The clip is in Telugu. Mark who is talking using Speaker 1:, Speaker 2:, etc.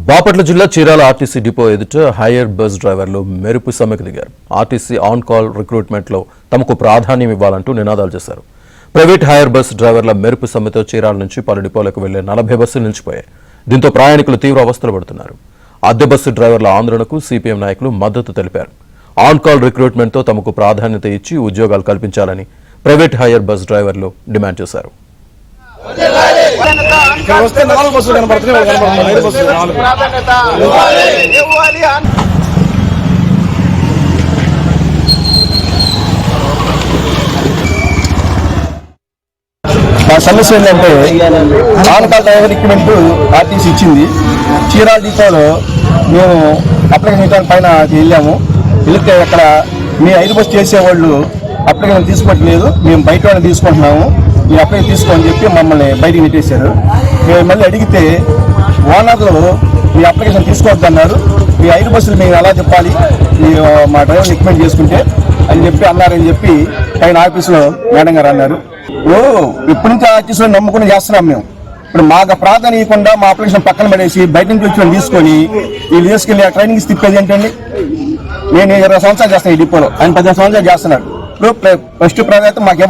Speaker 1: బాపట్ల జిల్లా చీరాల ఆర్టీసీ డిపో ఎదుట హైయర్ బస్ డ్రైవర్లు మెరుపు సమ్మెకు దిగారు. ఆర్టీసీ ఆన్ కాల్ రిక్రూట్మెంట్లో తమకు ప్రాధాన్యం ఇవ్వాలంటూ నినాదాలు చేశారు. ప్రైవేట్ హైయర్ బస్ డ్రైవర్ల మెరుపు సమ్మెతో చీరాల నుంచి పలు డిపోలకు వెళ్లే 40 బస్సులు నిలిచిపోయాయి. దీంతో ప్రయాణికులు తీవ్ర అవస్థలు పడుతున్నారు. అద్దె బస్సు డ్రైవర్ల ఆందోళనకు సిపిఎం నాయకులు మద్దతు తెలిపారు. ఆన్ కాల్ రిక్రూట్మెంట్తో తమకు ప్రాధాన్యత ఇచ్చి ఉద్యోగాలు కల్పించాలని ప్రైవేట్ హైయర్ బస్ డ్రైవర్లు డిమాండ్ చేశారు.
Speaker 2: మా సమస్య ఏంటంటే on call driver recruitment RTC ఇచ్చింది. చీరాల డిపోలో మేము అప్లికేషన్ పైన వెళ్ళాము. వెళితే అక్కడ మీ 5 బస్సు చేసేవాళ్ళు అప్లికేషన్ తీసుకోవట్లేదు, మేము బయట వాళ్ళని తీసుకుంటున్నాము, మీ అప్లికేషన్ తీసుకోని చెప్పి మమ్మల్ని బయటికి నెట్టేశారు. మేము మళ్ళీ అడిగితే ఓనర్లు మీ అప్లికేషన్ తీసుకోవద్దన్నారు, మీ 5 బస్సులు మేము ఎలా చెప్పాలి, మీరు మా డ్రైవర్ రికమెండ్ చేసుకుంటే అని చెప్పి అన్నారని చెప్పి పైన ఆఫీసులో మేడం గారు అన్నారు. ఇప్పటి నుంచి ఆర్టీసీలో నమ్ముకుని చేస్తున్నాం మేము. ఇప్పుడు మాకు ప్రాధాన్యత ఇవ్వకుండా మా అప్లికేషన్ పక్కన పడేసి బయట నుంచి వచ్చి తీసుకొని వీళ్ళు తీసుకెళ్ళి ఆ ట్రైనింగ్ తిప్పేది ఏంటండి? నేను 20 సంవత్సరాలు చేస్తాను ఈ డిపోలో, ఆయన 15 సంవత్సరాలు చేస్తున్నాడు. ఇప్పుడు ఫస్ట్ ప్రాధాన్యత మాకు